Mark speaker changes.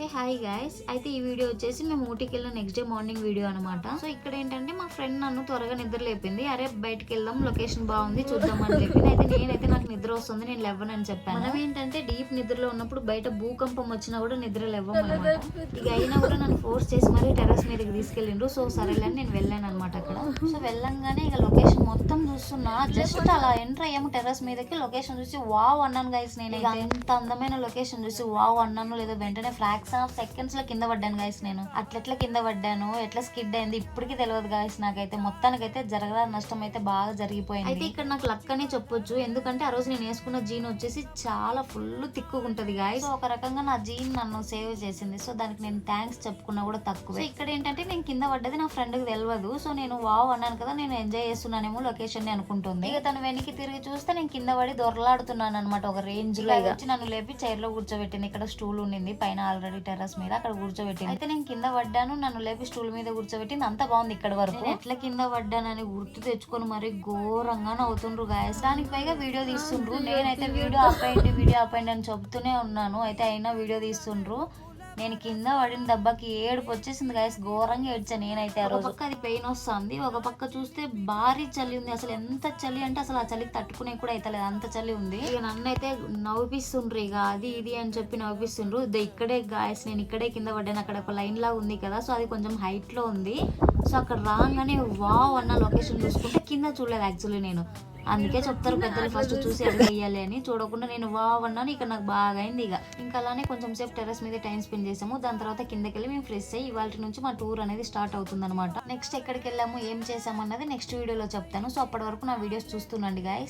Speaker 1: Hey hi guys, అయితే ఈ video వచ్చేసి మేము ఊటీకి వెళ్ళిన నెక్స్ట్ డే మార్నింగ్ వీడియో అనమాట. సో ఇక్కడ ఏంటంటే మా ఫ్రెండ్ నన్ను త్వరగా నిద్ర లేపింది. అరే బయటకు వెళ్దాం, లొకేషన్ బాగుంది చూద్దాం అని చెప్పింది. అయితే నేనైతే నాకు నిద్ర వస్తుంది, నేను లేవనని చెప్పాను. మనం ఏంటంటే డీప్ నిద్రలో ఉన్నప్పుడు బయట భూకంపం వచ్చినా కూడా నిద్ర లేవం అనమాట. ఇక అయినా కూడా నన్ను ఫోర్స్ చేసి మరీ టెర్రస్ మీదకి తీసుకెళ్ళిండ్రు. సో సరేలేని నేను వెళ్ళాను అనమాట అక్కడ. సో వెళ్ళంగానే ఇక లొకేషన్ మొత్తం చూస్తున్నా. జస్ట్ అలా ఎంటర్ అయ్యాము టెర్రస్ మీదకి. లొకేషన్ చూసి వావ్ అన్నాను గైస్. నేను అంత అందమైన లొకేషన్ చూసి వావ్ అన్నాను, లేదో వెంటనే ఫ్రాక్షన్ ఆఫ్ సెకండ్స్ లో కింద పడ్డాను గైస్. నేను అట్లెట్లా కింద పడ్డాను, ఎట్లా స్కిడ్ అయింది ఇప్పటికీ తెలియదు గైస్ నాకైతే. మొత్తానికైతే జరగరా నష్టం అయితే బాగా జరిగిపోయింది. అయితే ఇక్కడ నాకు లక్ అని చెప్పొచ్చు, ఎందుకంటే ఆ రోజు నేను వేసుకున్న జీన్ వచ్చేసి చాలా ఫుల్ తిక్కుగుంటది గైస్. సో ఒక రకంగా నా జీన్ నన్ను సేవ్ చేసింది. సో దానికి నేను థ్యాంక్స్ చెప్పుకున్నా కూడా తక్కువ. సో ఇక్కడ ఏంటంటే నేను కింద పడ్డది నా ఫ్రెండ్ కి తెలియదు. సో నేను వావ్ అన్నాను కదా, నేను ఎంజాయ్ చేస్తున్నానేమో లొకేషన్ ని అనుకుంటుంది. ఇక తను వెనక్కి తిరిగి చూస్తే నేను కింద పడి దొరలాడుతున్నాను అనమాట ఒక రేంజ్ లో. వచ్చి నన్ను లేపి చైర్ లో కూర్చోబెట్టింది. ఇక్కడ స్టూల్ ఉండింది పైన ఆల్రెడీ టెర్రస్ మీద, అక్కడ కూర్చోబెట్టింది. అయితే నేను కింద పడ్డాను, నన్ను లేపి స్టూల్ మీద కూర్చోబెట్టింది. అంతా బాగుంది ఇక్కడ వరకు. ఎట్లా కింద పడ్డానని గుర్తు తెచ్చుకొని మరి ఘోరంగా నవ్వుతుండ్రు గాయస్. దానికి పైగా వీడియో తీస్తుండ్రు. నేనైతే వీడియో ఆపండి అని చెప్తూనే ఉన్నాను, అయితే అయినా వీడియో తీస్తుండ్రు. నేను కింద పడిన దెబ్బకి ఏడుపు వచ్చేసింది గైస్, ఘోరంగా ఏడ్చాను నేనైతే. ఆ రోజు పక్క అది పెయిన్ వస్తుంది, ఒక పక్క చూస్తే భారీ చలి ఉంది. అసలు ఎంత చలి అంటే అసలు ఆ చలికి తట్టుకునే కూడా అయితలేదు, అంత చలి ఉంది. ఇక నన్ను అయితే నవ్విస్తుండ్రు, ఇక అది ఇది అని చెప్పి నవ్విస్తుండ్రు. ఇక్కడే గాయస్ నేను ఇక్కడే కింద పడ్డాను. అక్కడ ఒక లైన్ లాగా ఉంది కదా, సో అది కొంచెం హైట్ లో ఉంది. సో అక్కడ రాగానే వావ్ అన్న లొకేషన్ చూసుకుంటే కింద చూడలేదు యాక్చువల్లీ నేను. అందుకే చెప్తారు పెద్దలు ఫస్ట్ చూసి అడిగేయాలి అని. చూడకుండా నేను వావ్ అన్నాను. ఇక్కడ నాకు బాగా అయింది. ఇంకా అలానే కొంచెం సేపు టెర్రస్ మీద టైం స్పెండ్ చేసాము. దాని తర్వాత కిందకి వెళ్ళి మేము ఫ్రెష్ అయ్యి ఇవాళ నుంచి మా టూర్ అనేది స్టార్ట్ అవుతుంది అనమాట. నెక్స్ట్ ఎక్కడికి వెళ్ళాము, ఏం చేసాము అన్నది నెక్స్ట్ వీడియోలో చెప్తాను. సో అప్పటి వరకు నా వీడియోస్ చూస్తుండండి గైస్.